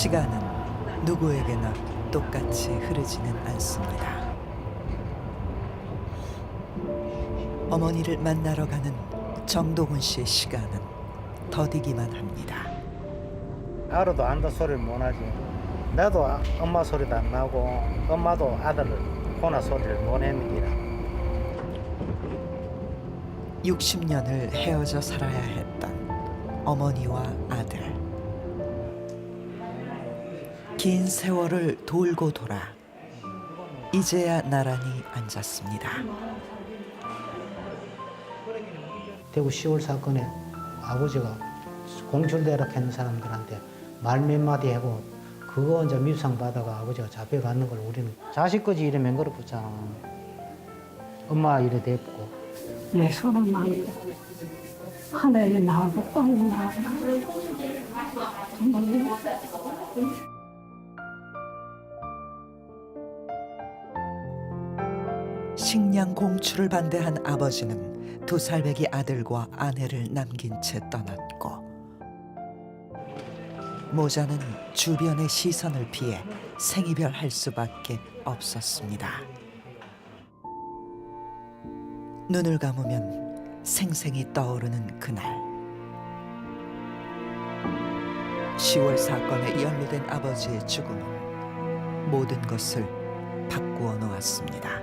시간은 누구에게나 똑같이 흐르지는 않습니다. 어머니를 만나러 가는 정동훈 씨의 시간은 더디기만 합니다. 알아도 안다 소리를 못하지. 나도 엄마 소리도 안 나고 엄마도 아들을 호나 소리를 못 내는 기라. 60년을 헤어져 살아야 했던 어머니와 아들. 긴 세월을 돌고 돌아 이제야 나란히 앉았습니다. 대구 10월 사건에 아버지가 공출대라 했는 사람들한테 말 몇 마디 하고 그거 이제 밉상 받아가 아버지가 잡혀가는 걸 우리는 자식까지 이래 맹그럽잖아. 엄마 이래 됐고. 내 손은 많이 하늘에 나오고 땅에 나오고 정말 식량 공출을 반대한 아버지는 2살배기 아들과 아내를 남긴 채 떠났고 모자는 주변의 시선을 피해 생이별할 수밖에 없었습니다. 눈을 감으면 생생히 떠오르는 그날. 10월 사건에 연루된 아버지의 죽음은 모든 것을 바꾸어 놓았습니다.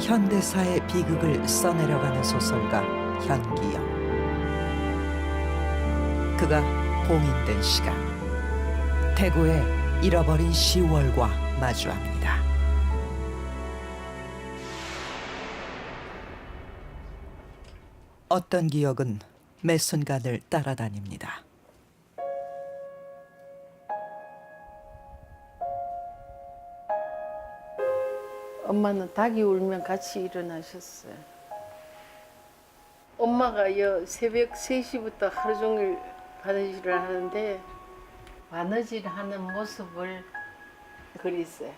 현대사의 비극을 써내려가는 소설가 현기영. 그가 봉인된 시간, 대구의 잃어버린 10월과 마주합니다. 어떤 기억은 매 순간을 따라다닙니다. 엄마는 닭이 울면 같이 일어나셨어요. 엄마가 새벽 3시부터 하루 종일 바느질을 하는데 바느질 하는 모습을 그렸어요.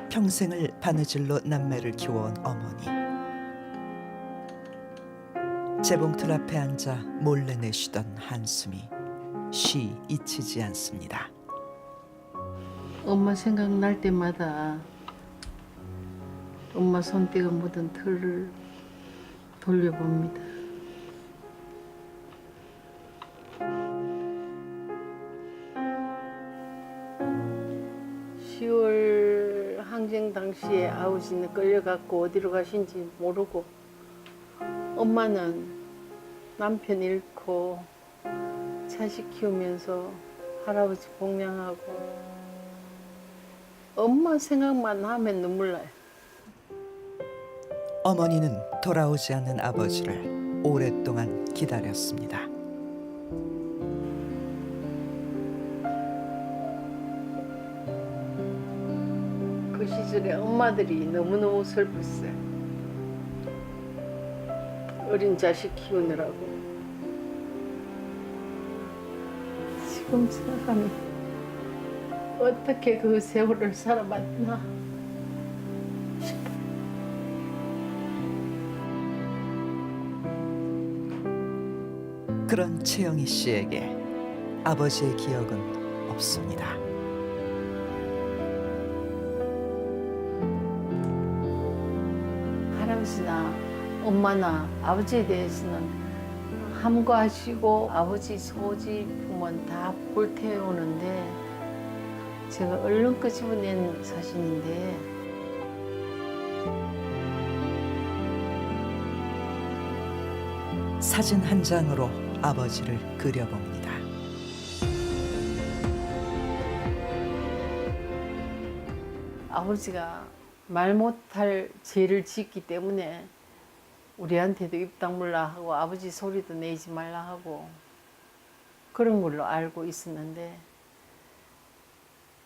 평생을 바느질로 남매를 키워온 어머니. 재봉틀 앞에 앉아 몰래 내쉬던 한숨이 쉬 잊히지 않습니다. 엄마 생각날 때마다 엄마 손때가 묻은 털을 돌려봅니다. 항쟁 당시에 아버지는 끌려갔고 어디로 가신지 모르고 엄마는 남편 잃고 자식 키우면서 할아버지 봉양하고 엄마 생각만 하면 눈물 나요. 어머니는 돌아오지 않는 아버지를 오랫동안 기다렸습니다. 그 시절에 엄마들이 너무너무 슬펐어요. 어린 자식 키우느라고. 지금 생각하면 어떻게 그 세월을 살아봤나 싶어요. 그런 채영이 씨에게 아버지의 기억은 없습니다. 할아버지나 엄마나 아버지에 대해서는 함구하시고 아버지 소지품은 다 불태우는데 제가 얼른 끄집어낸 사진인데 사진 한 장으로 아버지를 그려봅니다. 아버지가 말 못할 죄를 짓기 때문에 우리한테도 입 다물라 하고 아버지 소리도 내지 말라 하고 그런 걸로 알고 있었는데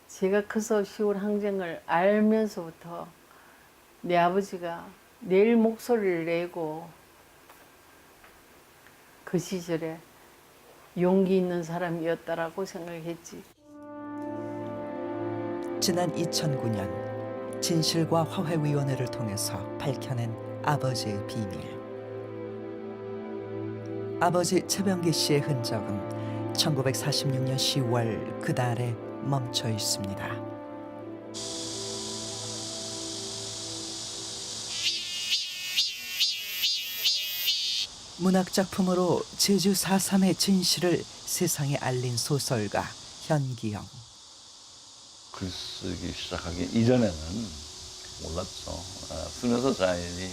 제가 커서 10월 항쟁을 알면서부터 내 아버지가 낼 목소리를 내고 그 시절에 용기 있는 사람이었다라고 생각했지. 지난 2009년 진실과 화해위원회를 통해서 밝혀낸 아버지의 비밀. 아버지 최병기 씨의 흔적은 1946년 10월 그달에 멈춰 있습니다. 문학작품으로 제주 4.3의 진실을 세상에 알린 소설가 현기영. 글 쓰기 시작하기 이전에는 몰랐죠. 쓰면서 자연히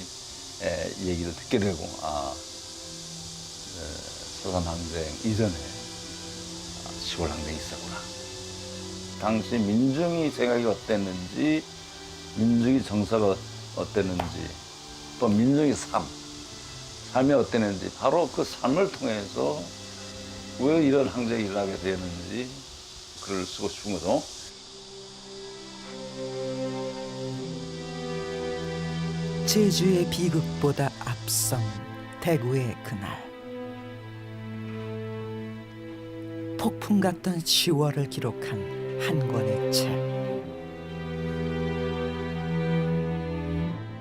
얘기를 듣게 되고, 서산항쟁 이전에 시골항쟁이 있었구나. 당시 민중이 생각이 어땠는지, 민중이 정서가 어땠는지, 또 민중의 삶이 어땠는지, 바로 그 삶을 통해서 왜 이런 항쟁이 일어나게 되었는지 글을 쓰고 싶은 거죠. 제주의 비극보다 앞선 대구의 그날. 폭풍 같던 10월을 기록한 한 권의 책.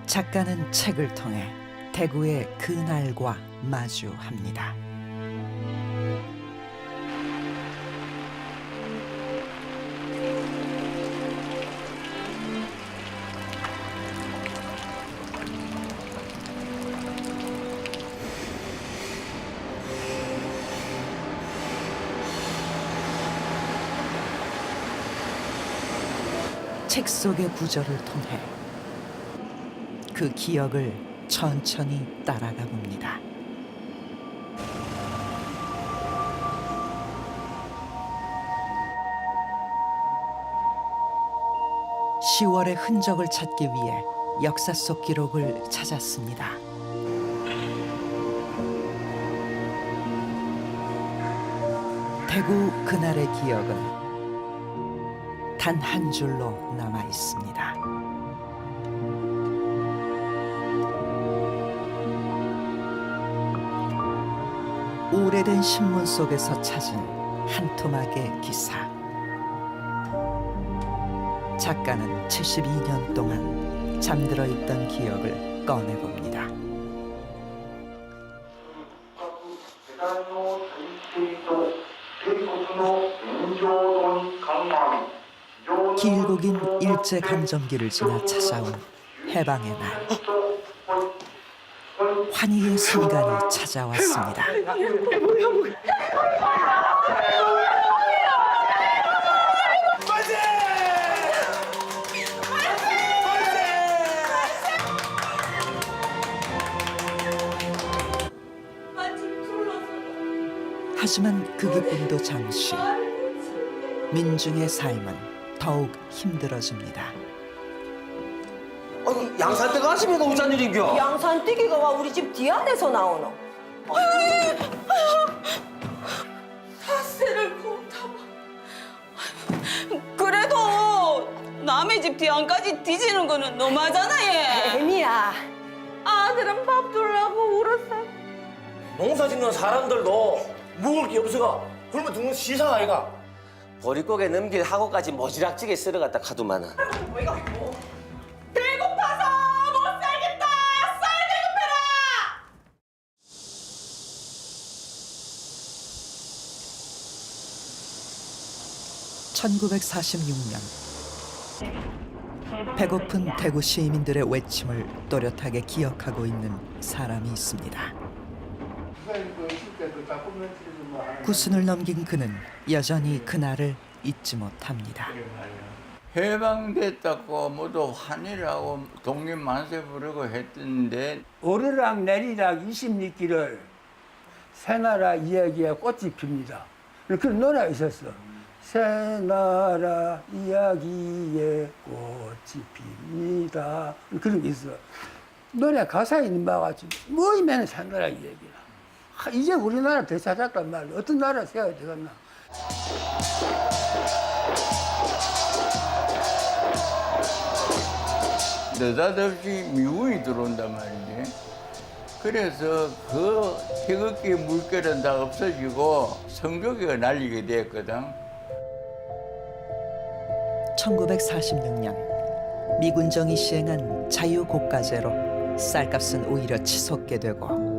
작가는 책을 통해 대구의 그날과 마주합니다. 책 속의 구절을 통해 그 기억을 천천히 따라가 봅니다. (10월의) 흔적을 찾기 위해 역사 속 기록을 찾았습니다. 대구 그날의 기억은 단 한 줄로 남아 있습니다. 오래된 신문 속에서 찾은 한 토막의 기사. 작가는 72년 동안 잠들어 있던 기억을 꺼내봅니다. 길고 긴 일제강점기를 지나 찾아온 해방의 날. 환희의 순간이 찾아왔습니다. 하지만 그 기쁨도 잠시. 민중의 삶은 더욱 힘들어집니다. 아니, 양산댁 아십니까? 우짠 일인겨? 양산뛰기가 와 우리 집 뒤안에서 나오노. 닷새를 곰타봐. 그래도 남의 집 뒤안까지 뒤지는 거는 너무하잖아 얘. 애미야. 아들은 밥 주려고 울었어. 농사 짓는 사람들도 먹을 게 없어가 굶어 죽는 시상 아이가. 보릿고개 넘길 하고까지 모지락지게 쓸어갔다 카두마는. 배고파서 못 살겠다. 쌀 배고파라. 1946년 배고픈 대구 시민들의 외침을 또렷하게 기억하고 있는 사람이 있습니다. 구순을 넘긴 그는 여전히 그날을 잊지 못합니다. 해방됐다고 모두 환희라고 독립만세 부르고 했던데 오르락 내리락 26기를 새나라 이야기에 꽃이 핍니다. 그런 노래가 있었어. 새나라 이야기에 꽃이 핍니다. 그런 게 있어. 노래 가사에 있는 바와 같이 뭐이면 새나라 이야기야. 이제 우리나라 더 찾았단 말이야. 어떤 나라 세워야 되겠나. 느닷없이 미군이 들어온단 말이지. 그래서 그 태극기 물결은 다 없어지고 성조기가 날리게 됐거든. 1946년 미군정이 시행한 자유고가제로 쌀값은 오히려 치솟게 되고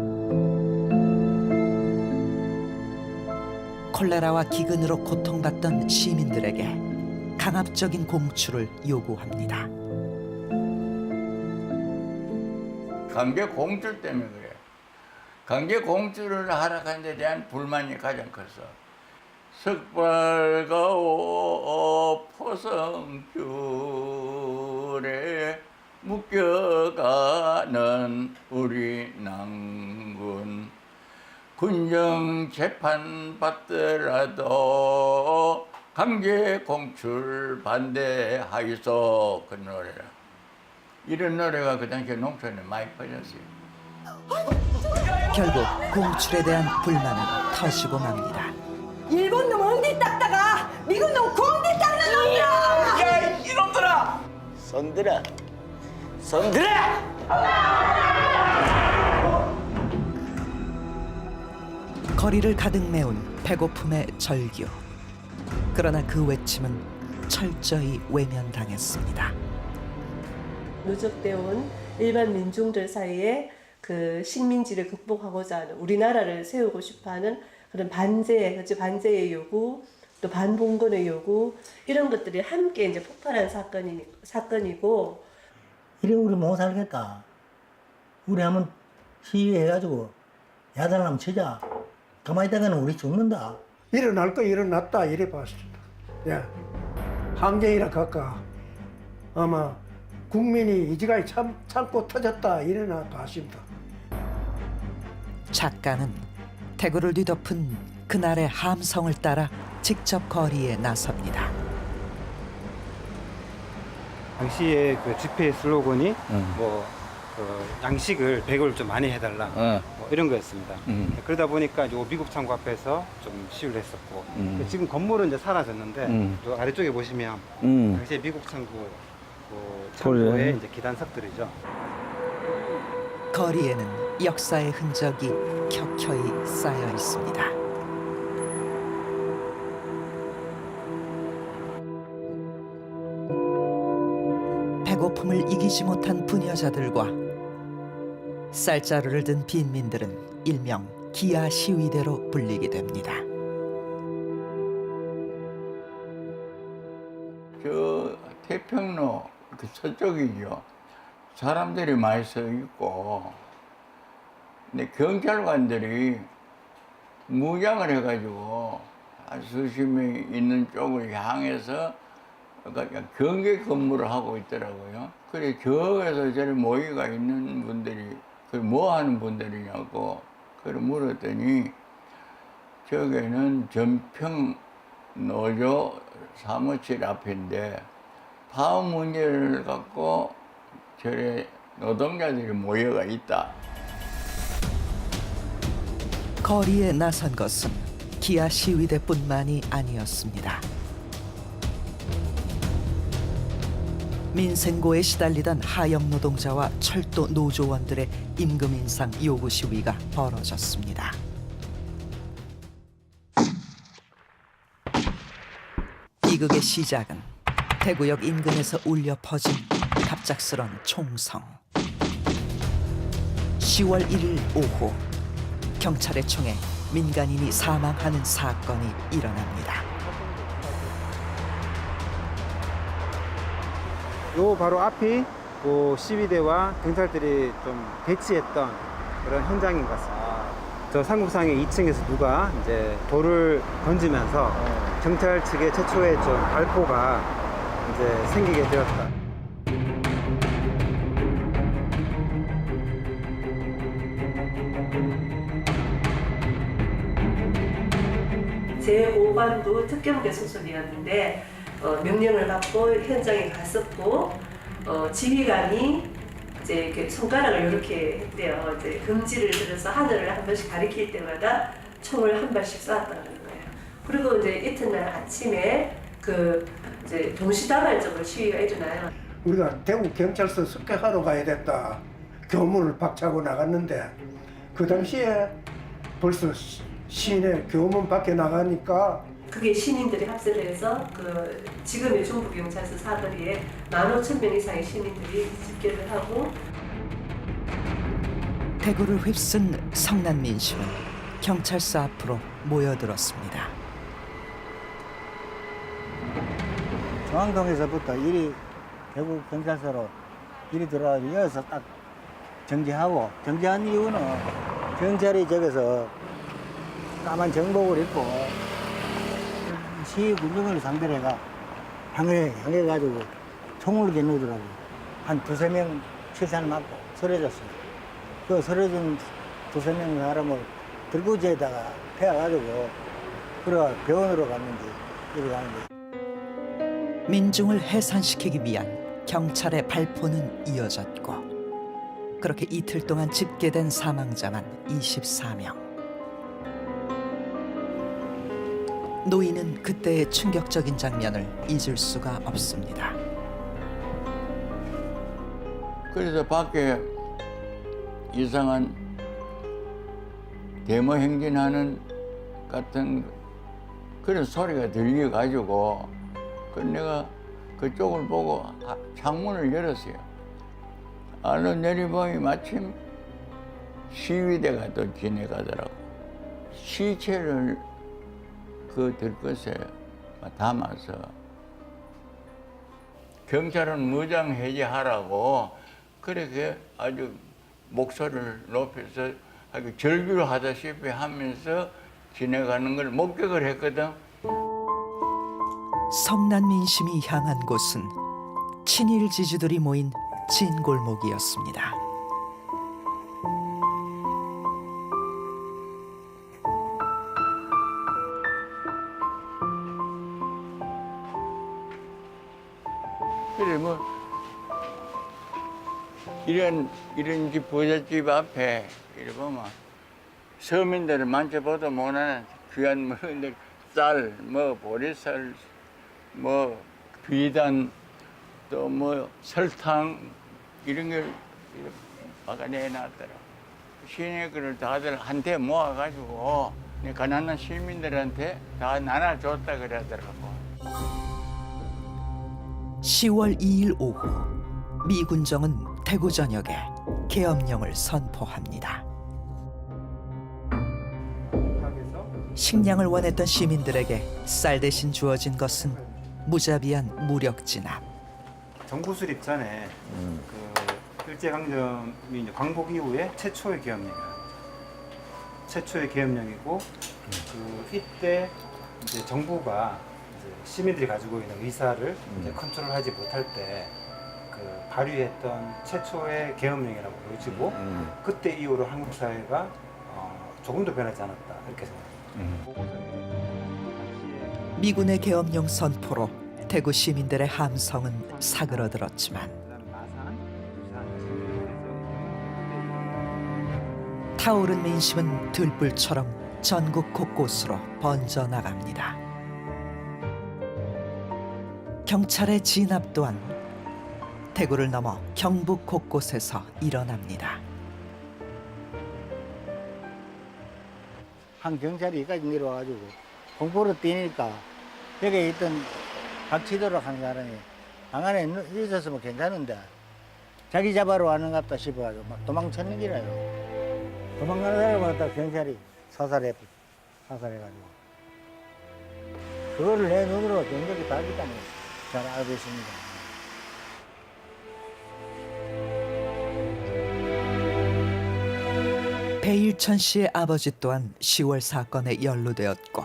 콜레라와 기근으로 고통받던 시민들에게 강압적인 공출을 요구합니다. 강제 공출 때문에 그래. 강제 공출을 하락한 데 대한 불만이 가장 컸어. 석발가오 포성줄에 묶여가는 우리 낭군 군정 재판 받더라도 강제 공출 반대하이소. 그 노래라. 이런 노래가 그 당시에 농촌에 많이 퍼졌어요. 결국 공출에 대한 불만은 터지고 맙니다. 일본 놈 엉디 닦다가 미국 놈 공디 닦는 놈이야. 야 이놈들아! 손들어! 거리를 가득 메운 배고픔의 절규. 그러나 그 외침은 철저히 외면당했습니다. 누적되어 온 일반 민중들 사이에 그 식민지를 극복하고자 하는 우리나라를 세우고 싶어하는 그런 반제의 요구, 또 반봉건의 요구 이런 것들이 함께 이제 폭발한 사건이고. 이래 우리 못 살겠다. 우리 한번 시위해가지고 야단하면 치자. 가만히 있다가는 우리 죽는다. 일어날 거 일어났다 이래 봤습니다. 야, 항쟁이라 갈까 아마 국민이 이지가히 참고 터졌다 이래나 봤습니다. 작가는 대구를 뒤덮은 그날의 함성을 따라 직접 거리에 나섭니다. 당시에 그 집회 슬로건이 양식을 배급을 좀 많이 해달라 뭐 이런 거였습니다. 그러다 보니까 이제 미국 창고 앞에서 좀 시위를 했었고 지금 건물은 이제 사라졌는데 또 아래쪽에 보시면 당시에 미국 창고 창고의 이제 기단석들이죠. 거리에는 역사의 흔적이 켜켜이 쌓여 있습니다. 배고픔을 이기지 못한 부녀자들과 쌀자루를 든 빈민들은 일명 기아 시위대로 불리게 됩니다. 저 태평로 그 서쪽이죠. 사람들이 많이 서 있고, 근데 경찰관들이 무장을 해가지고 한 수십 명이 있는 쪽을 향해서 그러니까 경계 근무를 하고 있더라고요. 그래 저에서 저리 모이가 있는 분들이 그 뭐 하는 분들이냐고 그래 물었더니 저기는 전평 노조 사무실 앞인데 파업 문제를 갖고 저래 노동자들이 모여가 있다. 거리에 나선 것은 기아 시위대뿐만이 아니었습니다. 민생고에 시달리던 하역 노동자와 철도 노조원들의 임금 인상 요구 시위가 벌어졌습니다. 비극의 시작은 대구역 인근에서 울려 퍼진 갑작스런 총성. 10월 1일 오후 경찰의 총에 민간인이 사망하는 사건이 일어납니다. 요 바로 앞이 그 시위대와 경찰들이 좀 대치했던 그런 현장인 것 같습니다. 저 상국상의 2층에서 누가 이제 돌을 던지면서 경찰 측의 최초의 좀 발포가 이제 생기게 되었다. 제5관도 특경대 소속이었는데 명령을 받고 현장에 갔었고 지휘관이 이제 이렇게 손가락을 이렇게 했대요. 이제 금지를 들어서 하늘을 한 번씩 가리킬 때마다 총을 한 발씩 쏘았다는 거예요. 그리고 이제 이튿날 아침에 그 이제 동시다발적으로 시위가 일어나요. 우리가 대구 경찰서 습격하러 가야 됐다. 교문을 박차고 나갔는데 그 당시에 벌써 시내 교문 밖에 나가니까 그게 시민들이 합세를 해서 그 지금의 중부경찰서 사거리에 15,000명 이상의 시민들이 집결을 하고 대구를 휩쓴 성난 민심은 경찰서 앞으로 모여들었습니다. 중앙동에서부터 이리 대구 경찰서로 이리 들어와서 여기서 딱 정지한 이유는 경찰이 저기서 까만 정복을 입고 시위 군중을 상대로 향해가지고 총을 겨누더라고요. 한 두세 명 실탄을 맞고 쓰러졌어요. 그 쓰러진 두세 명 사람을 들구지에다가 태워가지고 그래 병원으로 갔는지 이리 가는데 민중을 해산시키기 위한 경찰의 발포는 이어졌고 그렇게 이틀 동안 집계된 사망자만 24명. 노인은 그때의 충격적인 장면을 잊을 수가 없습니다. 그래서 밖에 이상한 데모 행진하는 같은 그런 소리가 들려가지고 내가 그쪽을 보고 창문을 열었어요. 안으로 내리보니 마침 시위대가 또 지나가더라고. 시체를 그 들것에 담아서 경찰은 무장 해제하라고 그렇게 아주 목소리를 높여서 아주 절규하다시피 하면서 지나가는 걸 목격을 했거든. 성난 민심이 향한 곳은 친일 지주들이 모인 진골목이었습니다. 그래 뭐 이런 집 부잣집 앞에 이래 보면 서민들을 만져봐도 못하는 귀한 물건들 쌀, 뭐 보리쌀, 뭐 비단 또 뭐 설탕 이런 걸 막아내놨더라. 시내글을 다들 한테 모아가지고 가난한 시민들한테 다 나눠줬다 그러더라고. 10월 2일 오후 미 군정은 대구 전역에 계엄령을 선포합니다. 식량을 원했던 시민들에게 쌀 대신 주어진 것은 무자비한 무력 진압. 정부 수립 전에 그 일제강점이 이제 광복 이후에 최초의 계엄령이고 그 이때 이제 정부가 이제 시민들이 가지고 있는 의사를 이제 컨트롤하지 못할 때 그 발휘했던 최초의 계엄령이라고 보여지고 그때 이후로 한국 사회가 조금도 변하지 않았다 이렇게 생각합니다. 미군의 계엄령 선포로 대구 시민들의 함성은 사그러들었지만 타오른 민심은 들불처럼 전국 곳곳으로 번져나갑니다. 경찰의 진압 또한 대구를 넘어 경북 곳곳에서 일어납니다. 한 경찰이 여기까지 내려와가지고 공포로 뛰니까 여기 있던 박치도록 한 사람이 방 안에 있었으면 괜찮은데 자기 잡아러 왔는갑다 싶어가지고 막 도망쳤는 기라요. 도망가는 사람을 갖다 경찰이 사살해가지고 그거를 내 눈으로 경력이 봤기 때문에 잘 알고 있습니다. 배일천 씨의 아버지 또한 10월 사건에 연루되었고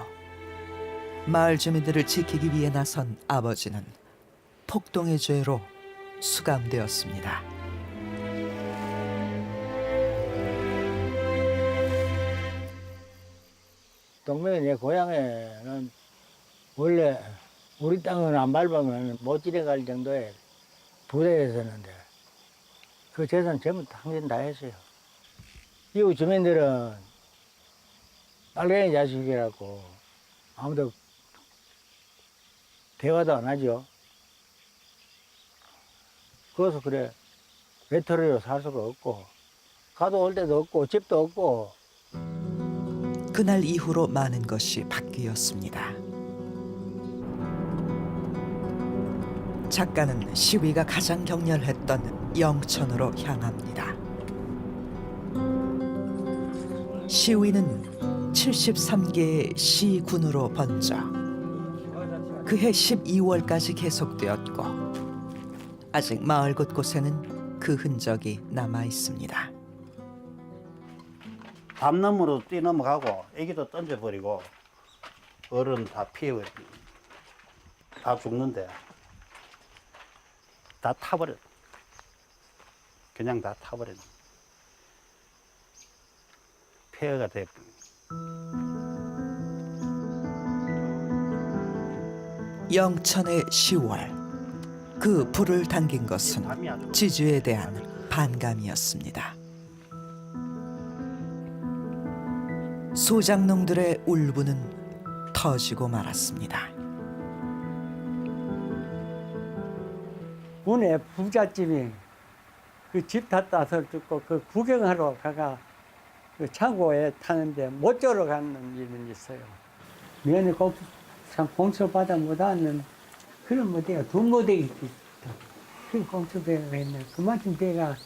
마을 주민들을 지키기 위해 나선 아버지는 폭동의 죄로 수감되었습니다. 동명이 내 고향에는 원래 우리 땅은 안 밟으면 못 지나갈 정도의 부대였었는데 그 재산 전부 당신 다 했어요. 이웃 주민들은 빨갱이 자식이라고 아무도 대화도 안 하죠. 그래서 그래 외톨이로 살 수가 없고 가도 올 데도 없고 집도 없고. 그날 이후로 많은 것이 바뀌었습니다. 작가는 시위가 가장 격렬했던 영천으로 향합니다. 시위는 73개의 시군으로 번져 그해 12월까지 계속되었고 아직 마을 곳곳에는 그 흔적이 남아 있습니다. 담나무로 뛰어넘어가고 애기도 던져버리고 어른 다 피해 다 죽는데 다 타버려. 그냥 다 타버려. 폐허가 돼버려. 영천의 10월 그 불을 당긴 것은 지주에 대한 반감이었습니다. 소작농들의 울분은 터지고 말았습니다. 군에 부잣집이 그 집 닫아서 죽고 그 구경하러 가가 그 창고에 타는데 못 쪼러 가는 일은 있어요. 면에 공처 받아 못하는 그런 무대가 두 무대가 있다. 그 공처배가 있네. 그만큼 배가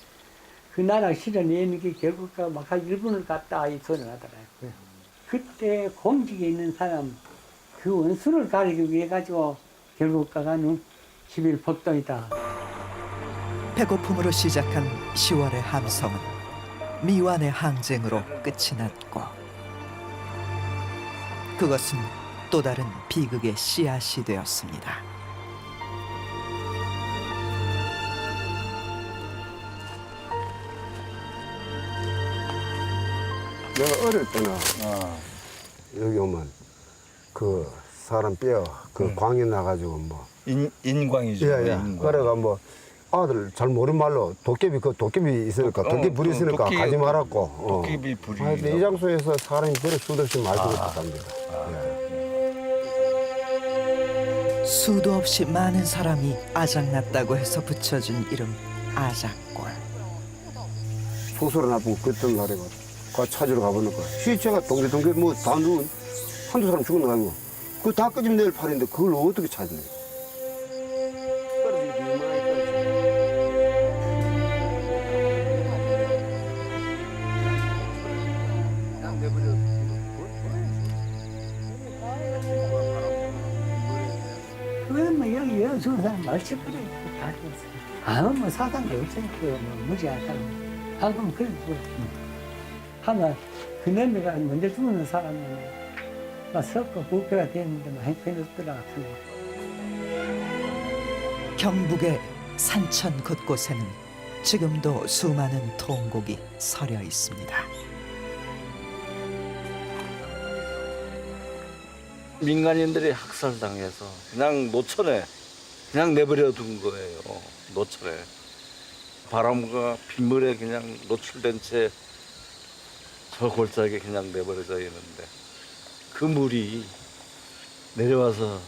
그 나라 실어내는 게 결국 막 일본을 갔다 이 소리를 하더라고요. 그때 공직에 있는 사람 그 원수를 가리기 위해 가지고 결국 가가는 11 폭동이다. 배고픔으로 시작한 10월의 함성은 미완의 항쟁으로 끝이 났고 그것은 또 다른 비극의 씨앗이 되었습니다. 내가 어릴 때는 여기 오면 그 사람 뼈 그 광이 나가지고 뭐 인광이죠. 예. 그래가 뭐 아들 잘 모르는 말로 도깨비 그 도깨비 있으니까 도깨비 불이 있으니까 가지 말았고 도깨비 불이. 이 장소에서 사람이 별로 수도 없이 많이 죽었답니다. 수도 없이 많은 사람이 아작났다고 해서 붙여준 이름 아작골. 소설을 나쁘고 그랬던 날에가 그 찾으러 가보니까 시체가 동글동글 뭐 다 누운 한두 사람 죽은 거 아니고 그 다 끄집 내일 팔인데 그걸 어떻게 찾네. 그러면 여기 죽은 사람 멀쩡거려 다 죽었어. 아무 뭐 사단도 없으니까 뭐 무지하다고. 방금 그래 하면 그 놈이가 먼저 죽는 사람은 막 섞고 부패가 됐는데 막 행편없더라 같은 거. 경북의 산천 곳곳에는 지금도 수많은 통곡이 서려 있습니다. 민간인들이 학살당해서 그냥 노천에 그냥 내버려 둔 거예요. 노천에. 바람과 빗물에 그냥 노출된 채 저 골짜기에 그냥 내버려져 있는데 그 물이 내려와서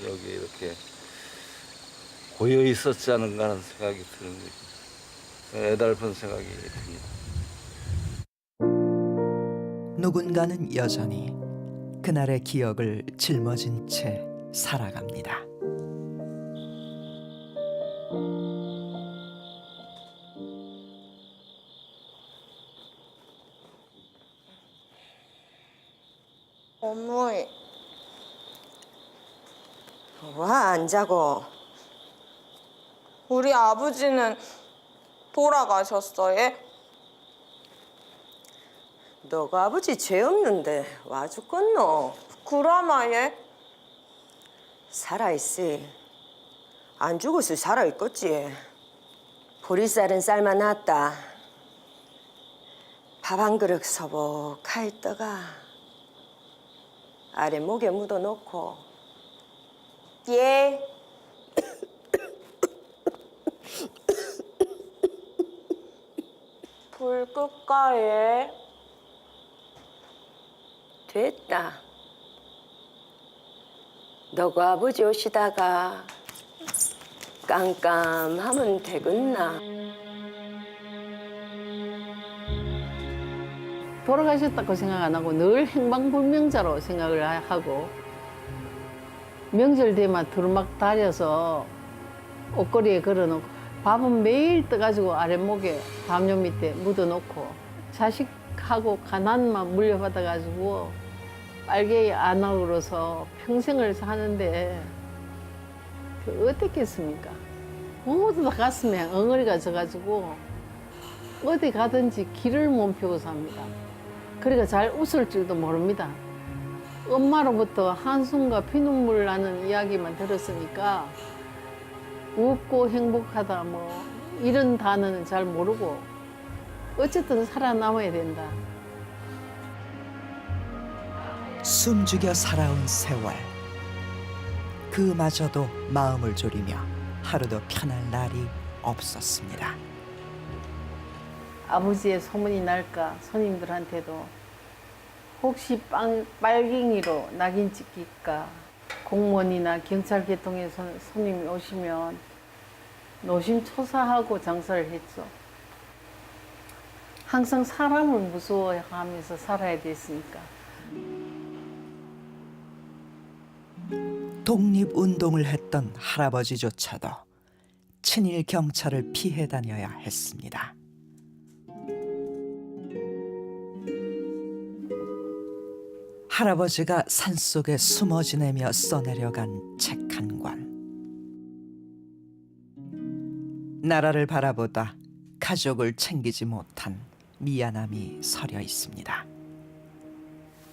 여기 이렇게 고여 있었지 않은가 하는 생각이 드는 거죠. 애달픈 생각이 듭니다. 누군가는 여전히 그날의 기억을 짊어진 채 살아갑니다. 어머니, 와 안 자고? 우리 아버지는 돌아가셨어요? 너가 아버지 죄 없는데 와 죽겠노? 그러마 예? 살아있지. 안 죽었을 살아있겠지. 보리쌀은 삶아 놨다. 밥 한 그릇 서복하이 떠가 아래 목에 묻어놓고. 예. 불 끌까 예? 됐다. 너가 아버지 오시다가 깜깜하면 되겠나? 돌아가셨다고 생각 안 하고 늘 행방불명자로 생각을 하고 명절 되면 두루막 다려서 옷걸이에 걸어놓고 밥은 매일 떠가지고 아랫목에 담요 밑에 묻어놓고 자식하고 가난만 물려받아가지고 빨갱이 안악으로서 평생을 사는데 그 어떻겠습니까? 모두 다 가슴에 엉어리가 져가지고 어디 가든지 길을 못 펴고 삽니다. 그러니까 잘 웃을 줄도 모릅니다. 엄마로부터 한숨과 피눈물 나는 이야기만 들었으니까 웃고 행복하다 뭐 이런 단어는 잘 모르고 어쨌든 살아남아야 된다. 숨죽여 살아온 세월. 그마저도 마음을 졸이며 하루도 편할 날이 없었습니다. 아버지의 소문이 날까 손님들한테도 혹시 빨갱이로 낙인 찍힐까 공무원이나 경찰 계통에 손님이 오시면 노심초사하고 장사를 했죠. 항상 사람을 무서워하면서 살아야 됐으니까. 독립운동을 했던 할아버지조차도 친일 경찰을 피해 다녀야 했습니다. 할아버지가 산속에 숨어 지내며 써내려간 책 한 권. 나라를 바라보다 가족을 챙기지 못한 미안함이 서려 있습니다.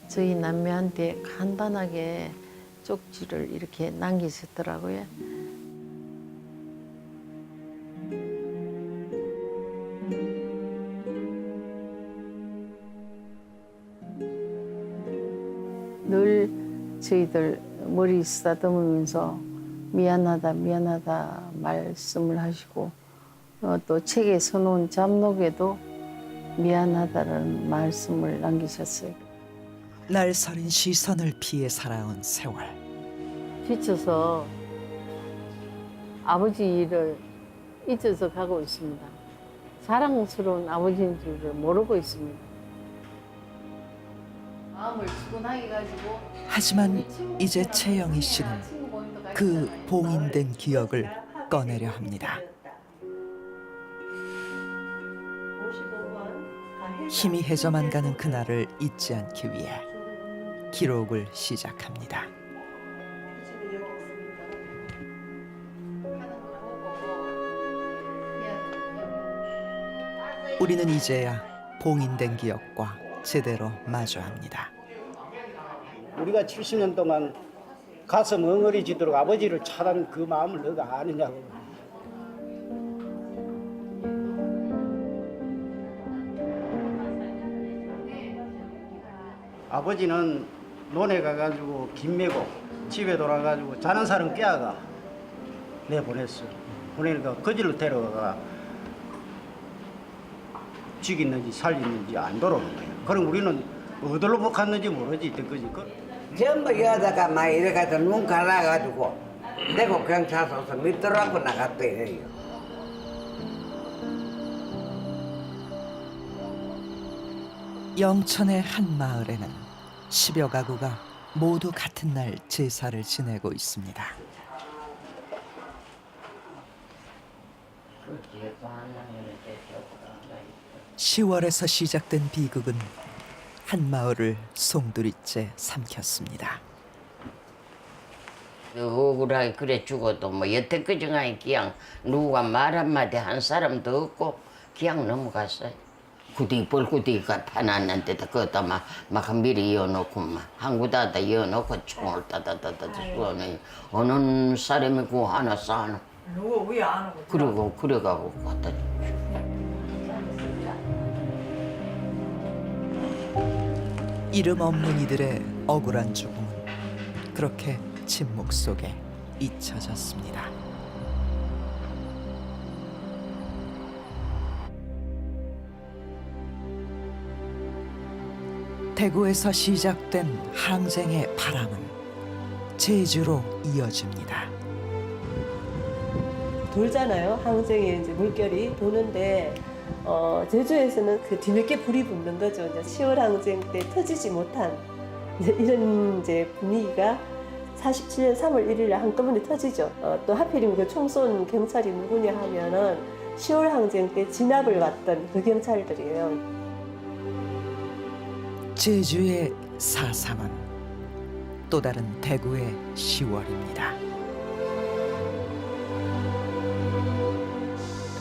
저희 남매한테 간단하게 쪽지를 이렇게 남기셨더라고요. 늘 저희들 머리 쓰다듬으면서 미안하다 미안하다 말씀을 하시고 또 책에 써놓은 잡록에도 미안하다는 말씀을 남기셨어요. 날서린 시선을 피해 살아온 세월. 지쳐서 아버지 일을 잊어서 가고 있습니다. 자랑스러운 아버지인 줄을 모르고 있습니다. 마음을 주근하게 가지고 하지만 이제 채영이 씨는 그 봉인된 기억을 꺼내려 합니다. 힘이 해져만 가는 그날을 잊지 않기 위해 기록을 시작합니다. 우리는 이제야 봉인된 기억과 제대로 마주합니다. 우리가 70년 동안 가슴 엉어리지도록 아버지를 찾아낸 그 마음을 너가 아느냐고. 아버지는 논에 가가지고 김 메고 집에 돌아가지고 자는 사람 깨어가 내보냈어. 보내니까 거지로 데려가가 죽이는지 살리는지 안 돌아오는 거야. 그럼 우리는 어디로 못 갔는지 모르지 그지. 전부 여자가 막 이래가지고 눈 갈라가지고 내고 경찰서 와서 밑들어갖고 나갔대요. 영천의 한 마을에는 10여 가구가 모두 같은 날 제사를 지내고 있습니다. (10월에서) 시작된 비극은 한 마을을 송두리째 삼켰습니다. 억울하게 그래 죽어도 뭐 여태까지가 그냥 누가 말 한마디 한 사람도 없고 그냥 넘어갔어요. 구디 벌구디가 파놨는데도 그것도 막 미리 이어놓고 막 한구다다 이어놓고 총을 따다다다 쏘는 어느 사람이 그 하나 쏴노. 누구 왜 안 오고? 그리고 그래가고 갖다 줬죠. 이름 없는 이들의 억울한 죽음은 그렇게 침묵 속에 잊혀졌습니다. 대구에서 시작된 항쟁의 바람은 제주로 이어집니다. 돌잖아요. 항쟁의 이제 물결이 도는데 제주에서는 그 뒤늦게 불이 붙는 거죠. 이제 10월 항쟁 때 터지지 못한 이제 이런 이제 분위기가 47년 3월 1일에 한꺼번에 터지죠. 또 하필이면 그 총 쏜 경찰이 누구냐 하면은 10월 항쟁 때 진압을 왔던 그 경찰들이에요. 제주의 4.3은 또 다른 대구의 10월입니다.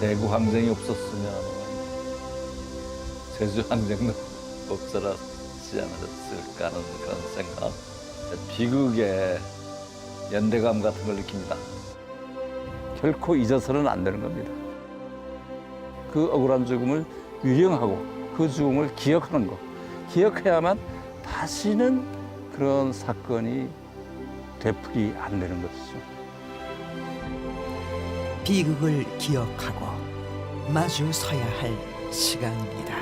대구 항쟁이 없었으면 제주 항쟁도 없어졌지 않았을까 하는 그런 생각. 비극의 연대감 같은 걸 느낍니다. 결코 잊어서는 안 되는 겁니다. 그 억울한 죽음을 유령하고 그 죽음을 기억하는 것. 기억해야만 다시는 그런 사건이 되풀이 안 되는 것이죠. 비극을 기억하고 마주 서야 할 시간입니다.